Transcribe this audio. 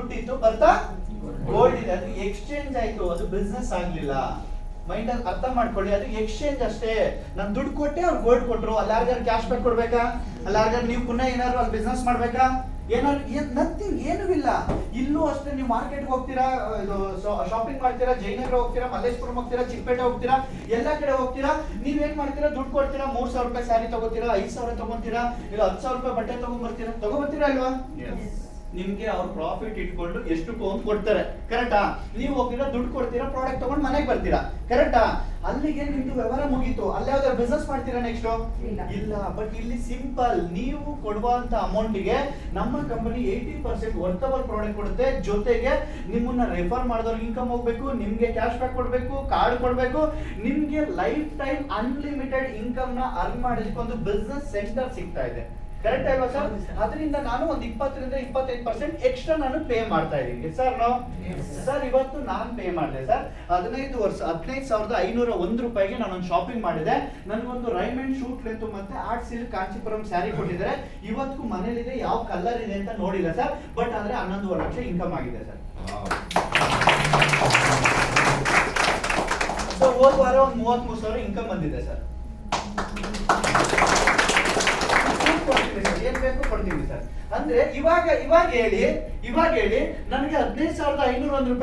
ದುಡ್ಡಿತ್ತು ಬರ್ತಾ ಗೋಲ್ಡ್ ಇದೆ, ಅದು ಎಕ್ಸ್ಚೇಂಜ್ ಆಯ್ತು, ಅದು ಬಿಸ್ನೆಸ್ ಆಗ್ಲಿಲ್ಲ. ಮೈಂಡ್ ಅಲ್ಲಿ ಅರ್ಥ ಮಾಡ್ಕೊಳ್ಳಿ, ಅದು ಎಕ್ಸ್ಚೇಂಜ್ ಅಷ್ಟೇ. ನಾನು ದುಡ್ಡು ಕೊಟ್ಟೆ ಅವ್ರು ಗೋಲ್ಡ್ ಕೊಟ್ರು, ಅಲ್ಲಿ ಯಾರಿಗಾರು ಕ್ಯಾಶ್ ಬ್ಯಾಕ್ ಕೊಡ್ಬೇಕಾ, ಅಲ್ಲಿ ಯಾರಿಗಾರು ನೀವು ಪುನಃ ಏನಾದ್ರು ಅಲ್ಲಿ ಬಿಸ್ನೆಸ್ ಮಾಡ್ಬೇಕಾ, ಏನಾದ್ರು ನಥಿಂಗ್, ಏನೂ ಇಲ್ಲ. ಇಲ್ಲೂ ಅಷ್ಟೇ, ನೀವು ಮಾರ್ಕೆಟ್ಗೆ ಹೋಗ್ತೀರಾ, ಇದು ಶಾಪಿಂಗ್ ಮಾಡ್ತೀರಾ, ಜಯನಗರ ಹೋಗ್ತೀರಾ, ಮಲ್ಲೇಶ್ವರಂ ಹೋಗ್ತೀರಾ, ಚಿಕ್ಕಪೇಟೆ ಹೋಗ್ತೀರಾ, ಎಲ್ಲಾ ಕಡೆ ಹೋಗ್ತೀರಾ, ನೀವೇನ್ ಮಾಡ್ತೀರಾ, ದುಡ್ಡು ಕೊಡ್ತೀರಾ, 3,000 ರೂಪಾಯಿ ಸ್ಯಾರಿ ತಗೋತೀರಾ, 5,000 ತಗೋತೀರಾ, ಇಲ್ಲ 10,000 ರೂಪಾಯಿ ಬಟ್ಟೆ ತಗೊಂಡ್ಬರ್ತೀರಾ ಅಲ್ವಾ? ನಿಮ್ಗೆ ಅವ್ರ ಪ್ರಾಫಿಟ್ ಇಟ್ಕೊಂಡು ಎಷ್ಟು ಅಂತ ಕೊಡ್ತಾರೆ, ಕರೆಕ್ಟಾ? ನೀವು ಹೋಗ್ತೀರಾ, ದುಡ್ಡು ಕೊಡ್ತೀರಾ, ಪ್ರಾಡಕ್ಟ್ ತಗೊಂಡು ಮನೆಗೆ ಬರ್ತೀರಾ, ಕರೆಕ್ಟಾ? ಅಲ್ಲಿಗೆ ನಿಮ್ದು ವ್ಯವಹಾರ ಮುಗೀತು. ಅಲ್ಲಿ ಯಾವ್ದಾದ್ರು ಬಿಸ್ನೆಸ್ ಮಾಡ್ತೀರಾ ನೆಕ್ಸ್ಟ್? ಇಲ್ಲ. ಬಟ್ ಇಲ್ಲಿ ಸಿಂಪಲ್, ನೀವು ಕೊಡುವಂತ ಅಮೌಂಟ್ಗೆ ನಮ್ಮ ಕಂಪನಿ 80% ವರ್ತಬಲ್ ಪ್ರಾಡಕ್ಟ್ ಕೊಡುತ್ತೆ, ಜೊತೆಗೆ ನಿಮ್ಮನ್ನ ರೆಫರ್ ಮಾಡಿದವ್ರಿಗೆ ಇನ್ಕಮ್ ಹೋಗ್ಬೇಕು, ನಿಮ್ಗೆ ಕ್ಯಾಶ್ ಬ್ಯಾಕ್ ಕೊಡ್ಬೇಕು, ಕಾರ್ಡ್ ಕೊಡ್ಬೇಕು, ನಿಮ್ಗೆ ಲೈಫ್ ಟೈಮ್ ಅನ್ಲಿಮಿಟೆಡ್ ಇನ್ಕಮ್ ನ ಅರ್ನ್ ಮಾಡೋದಕ್ಕೆ ಒಂದು ಬಿಸ್ನೆಸ್ ಸೆಂಟರ್ ಸಿಗ್ತಾ ಇದೆ, ಕರೆಕ್ಟ್ ಅಲ್ವಾ ಸರ್? ಅದರಿಂದ ನಾನು ಒಂದು 20-25% ಎಕ್ಸ್ಟ್ರಾ ನಾನು ಪೇ ಮಾಡ್ತಾ ಇದ್ದೀನಿ ಸರ್. ಸರ್ ಇವತ್ತು ನಾನು ಪೇ ಮಾಡಿದೆ ಸರ್ 15,501 ರೂಪಾಯಿಗೆ ನಾನೊಂದು ಶಾಪಿಂಗ್ ಮಾಡಿದೆ. ನನಗೊಂದು ರೈಮಂಡ್ ಶೂಟ್ ಲೆಂತ್ ಮತ್ತೆ ಆರ್ಟ್ ಸಿಲ್ಕ್ ಕಾಂಚೀಪುರಂ ಸ್ಯಾರಿ ಕೊಟ್ಟಿದ್ದಾರೆ. ಇವತ್ತು ಮನೇಲಿದೆ, ಯಾವ ಕಲರ್ ಇದೆ ಅಂತ ನೋಡಿಲ್ಲ ಸರ್, ಬಟ್ ಆದ್ರೆ 11.5 ಲಕ್ಷ ಇನ್ಕಮ್ ಆಗಿದೆ ಸರ್. ಸೊ ಹೋದ ವಾರ ಒಂದು 33,000 ಇನ್ಕಮ್ ಬಂದಿದೆ ಸರ್. ಏನ್ ಬೇಕು ಕೊಡ್ತೀವಿ ಸರ್. ಅಂದ್ರೆ ಇವಾಗ ಹೇಳಿ ನನಗೆ 15,501 ರೂಪಾಯಿ